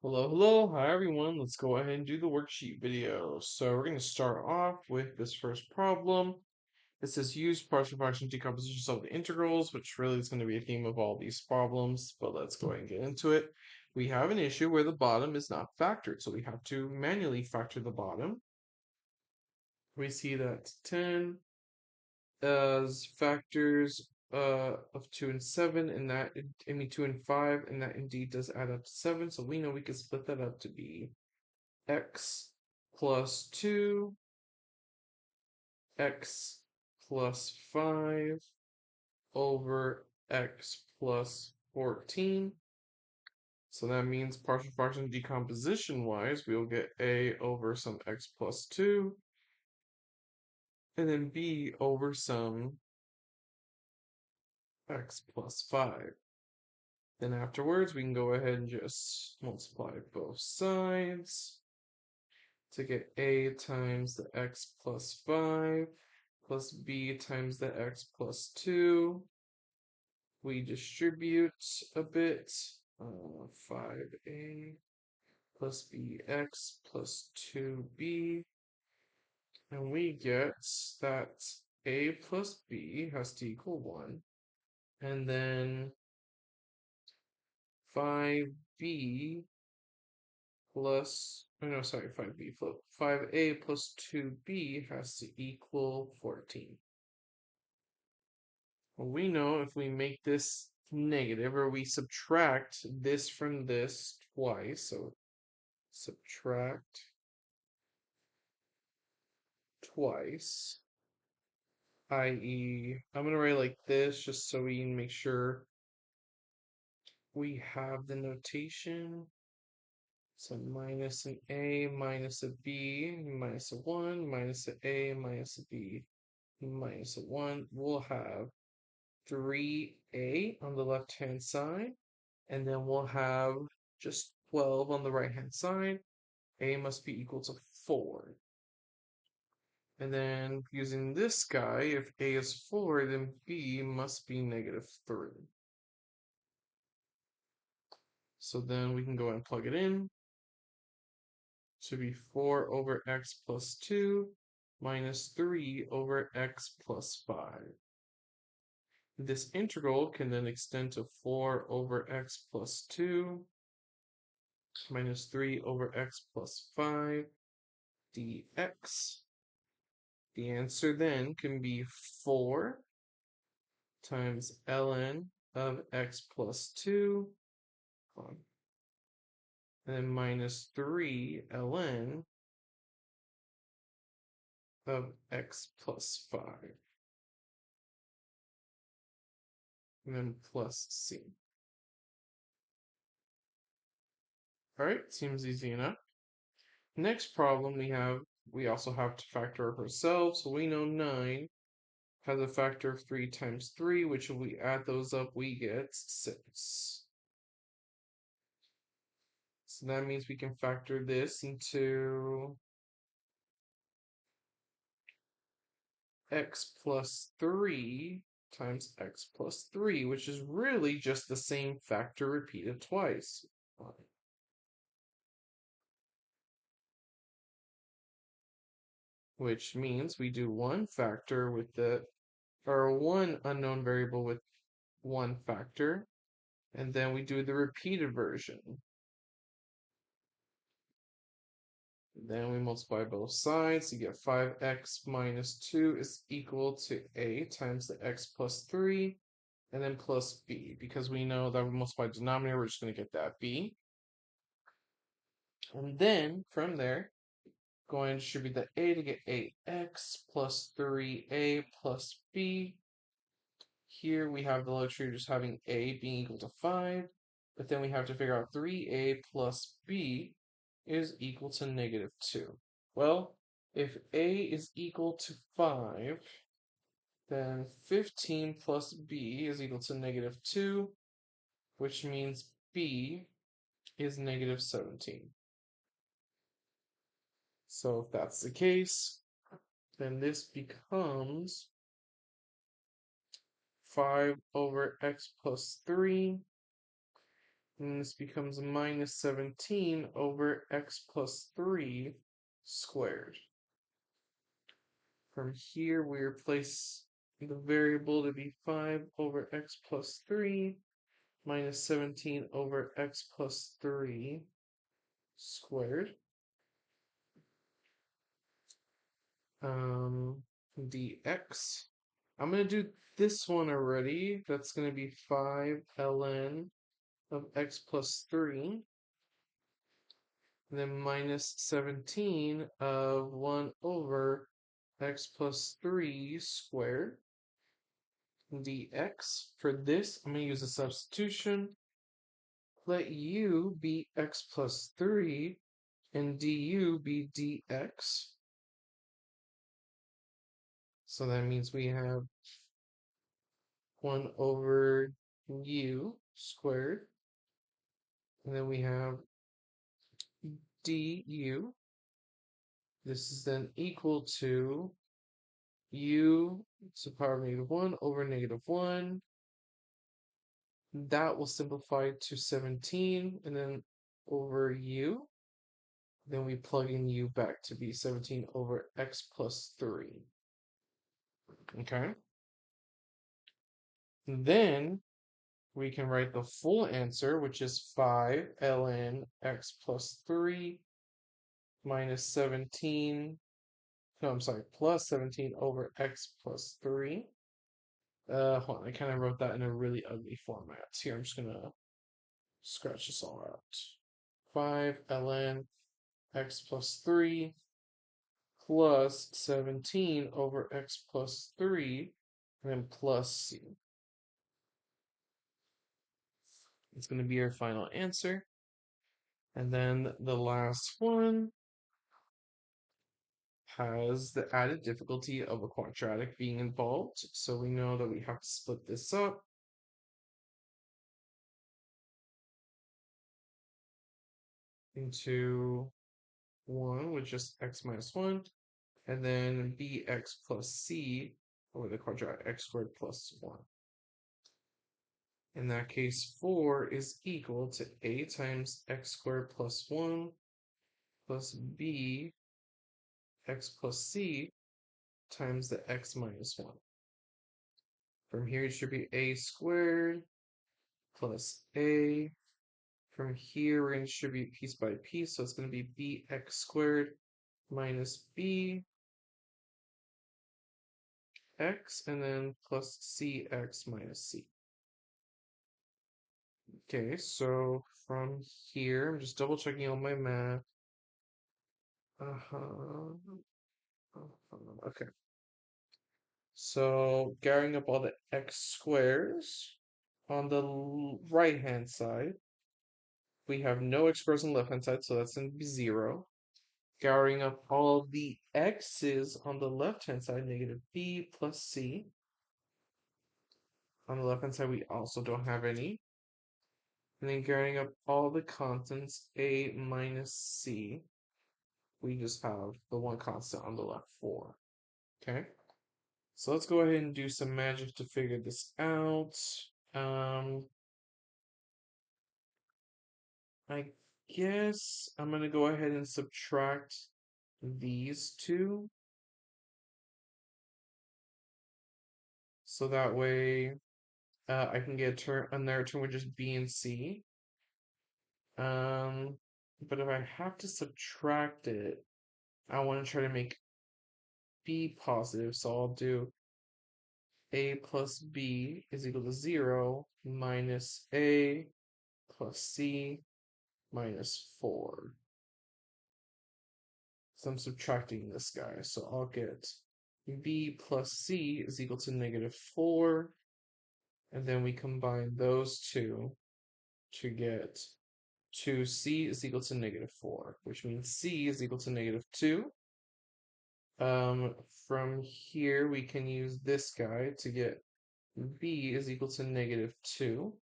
Hello, hi everyone. Let's go ahead and do the worksheet video. So we're going to start off with this first problem. It says use partial fraction decomposition to solve the integrals, which really is going to be a theme of all these problems, but let's go ahead and get into it. We have an issue where the bottom is not factored, so we have to manually factor the bottom. We see that 10 as factors of 2 and 7, and that, 2 and 5, and that indeed does add up to 7, so we know we can split that up to be x plus 2, x plus 5 over x plus 14. So that means partial fraction decomposition wise, we'll get a over some x plus 2, and then b over some x plus 5. Then afterwards, we can go ahead and just multiply both sides to get a times the x plus 5 plus b times the x plus 2. We distribute a bit, 5a plus bx plus 2b, and we get that a plus b has to equal 1, and then 5b plus, oh no, sorry, 5b, 5a plus 2b has to equal 14. Well, we know if we make this negative, or we subtract this from this twice, so subtract twice, i.e., I'm going to write like this just so we can make sure we have the notation. So minus an a minus a b minus a 1 minus a minus a b minus a 1. We'll have 3a on the left-hand side, and then we'll have just 12 on the right-hand side. A must be equal to 4. And then using this guy, if a is 4, then b must be negative 3. So then we can go and plug it in. To be 4 over x plus 2 minus 3 over x plus 5. This integral can then extend to 4 over x plus 2 minus 3 over x plus 5 dx. The answer then can be 4 times ln of x plus 2, and then minus 3 ln of x plus 5, and then plus c. All right, seems easy enough. Next problem we also have to factor ourselves, so we know 9 has a factor of 3 times 3, which if we add those up, we get 6. So that means we can factor this into x plus 3 times x plus 3, which is really just the same factor repeated twice. Which means we do one factor with one unknown variable with one factor, and then we do the repeated version. Then we multiply both sides to get 5x minus 2 is equal to a times the x plus 3, and then plus b. Because we know that we multiply the denominator, we're just going to get that b. And then from there, going to distribute the a to get 8x plus 3a plus b. Here we have the luxury of just having a being equal to 5, but then we have to figure out 3a plus b is equal to negative 2. Well, if a is equal to 5, then 15 plus b is equal to negative 2, which means b is negative 17. So if that's the case, then this becomes 5 over x plus 3 And this becomes minus 17 over x plus 3 squared. From here, we replace the variable to be 5 over x plus 3 minus 17 over x plus 3 squared. Dx. I'm going to do this one already. That's going to be 5 ln of x plus 3. And then minus 17 of 1 over x plus 3 squared dx. For this, I'm going to use a substitution. Let u be x plus 3 and du be dx. So that means we have 1 over u squared. And then we have du. This is then equal to u to the power of -1 over -1. That will simplify to 17 and then over u. Then we plug in u back to be 17 over x plus 3. Okay? And then we can write the full answer, which is 5 ln x plus 3 minus 17. No, I'm sorry, plus 17 over x plus 3. Hold on, I kind of wrote that in a really ugly format. Here, I'm just going to scratch this all out. 5 ln x plus 3 plus 17 over x plus 3, and then plus c. It's going to be our final answer. And then the last one has the added difficulty of a quadratic being involved. So we know that we have to split this up. Into 1 with just x minus 1, and then bx plus c over the quadratic x squared plus 1. In that case, 4 is equal to a times x squared plus 1 plus b x plus c times the x minus 1. From here, it should be a squared plus a. From here, we're going to distribute piece by piece, so it's going to be bx squared minus b x, and then plus cx minus c. Okay, so from here, I'm just double checking all my math. Okay. So gathering up all the x squares on the right hand side, we have no x squares on the left hand side, so that's going to be 0. Gathering up all the x's on the left hand side, negative b plus c. On the left hand side, we also don't have any. And then gathering up all the constants, a minus c. We just have the one constant on the left, 4. Okay. So let's go ahead and do some magic to figure this out. I guess I'm going to go ahead and subtract these two. So that way I can get another term with just b and c. But if I have to subtract it, I want to try to make b positive. So I'll do a plus b is equal to 0 minus a plus c minus 4. So I'm subtracting this guy. So I'll get b plus c is equal to negative 4. And then we combine those two to get 2c is equal to negative 4, which means c is equal to negative 2. From here, we can use this guy to get b is equal to negative 2.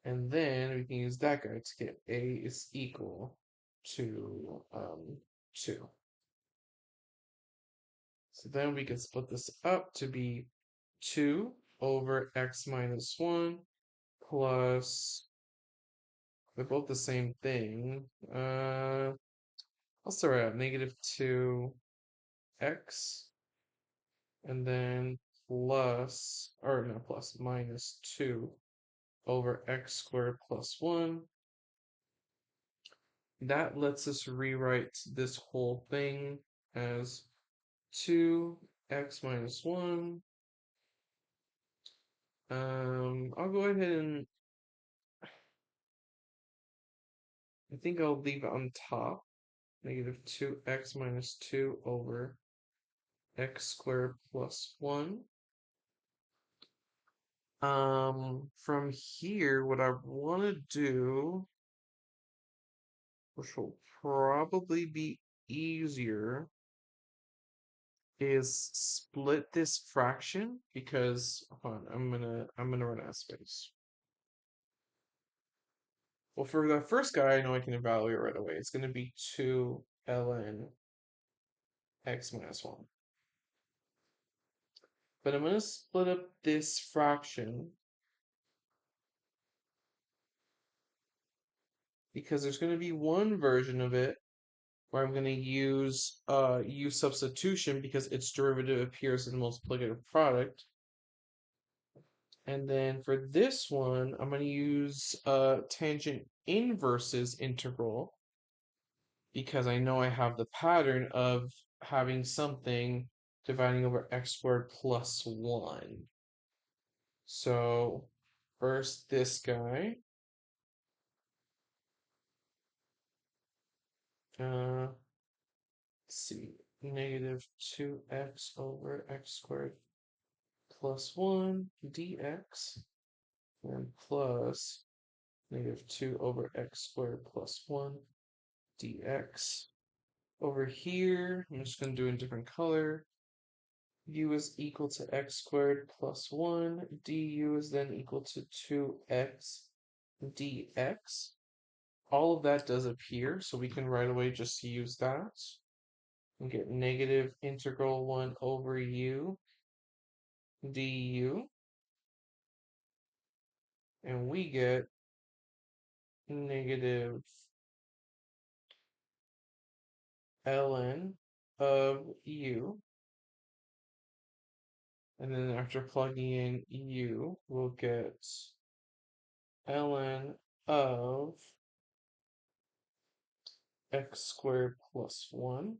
And then we can use that guy to get a is equal to 2. So then we can split this up to be 2 over x minus 1 plus, they're both the same thing. I'll start out negative 2x, and then plus, or not plus, minus 2 over x squared plus 1. That lets us rewrite this whole thing as 2x minus 1. I'll go ahead and I think I'll leave it on top. Negative 2x minus 2 over x squared plus 1. From here, what I want to do, which will probably be easier, is split this fraction because hold on, I'm gonna run out of space. Well, for the first guy, I know I can evaluate right away. It's gonna be 2 ln x minus 1. But I'm gonna split up this fraction because there's gonna be one version of it where I'm gonna use u substitution because its derivative appears in the multiplicative product. And then for this one, I'm going to use tangent inverses integral because I know I have the pattern of having something dividing over x squared plus 1. So first this guy, let's see, negative 2x over x squared plus 1 dx, and plus negative 2 over x squared plus 1 dx. Over here, I'm just going to do in a different color. U is equal to x squared plus 1. Du is then equal to 2x dx. All of that does appear, so we can right away just use that and get negative integral 1 over u du. And we get negative ln of u. And then after plugging in u, we'll get ln of x squared plus 1.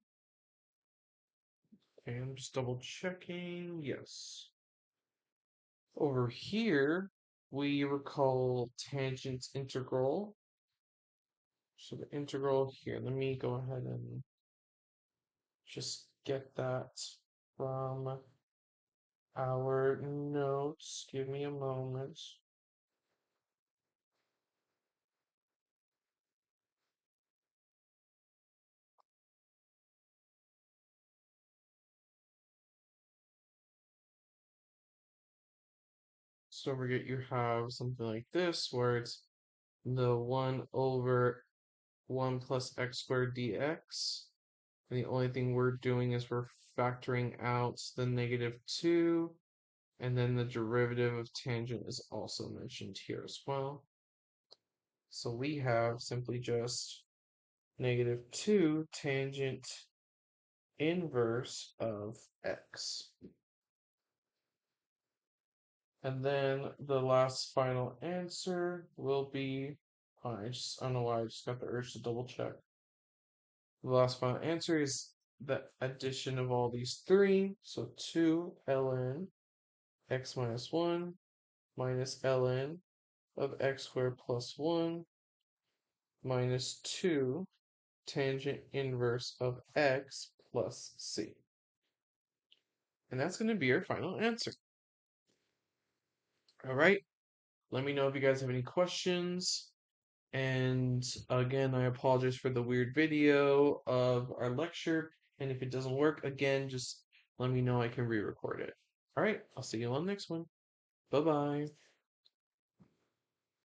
Okay, I'm just double checking. Yes. Over here, we recall tangent integral. So the integral here, let me go ahead and just get that from our notes. Give me a moment. So forget you have something like this where it's the 1 over 1 plus x squared dx. And the only thing we're doing is we're factoring out the negative 2, and then the derivative of tangent is also mentioned here as well. So we have simply just negative 2 tangent inverse of x. And then the last final answer will be, I don't know why I just got the urge to double check. The last final answer is the addition of all these three. So 2 ln x minus 1 minus ln of x squared plus 1 minus 2 tangent inverse of x plus c. And that's going to be our final answer. All right. Let me know if you guys have any questions. And again, I apologize for the weird video of our lecture. And if it doesn't work, again, just let me know I can re-record it. All right. I'll see you on the next one. Bye-bye.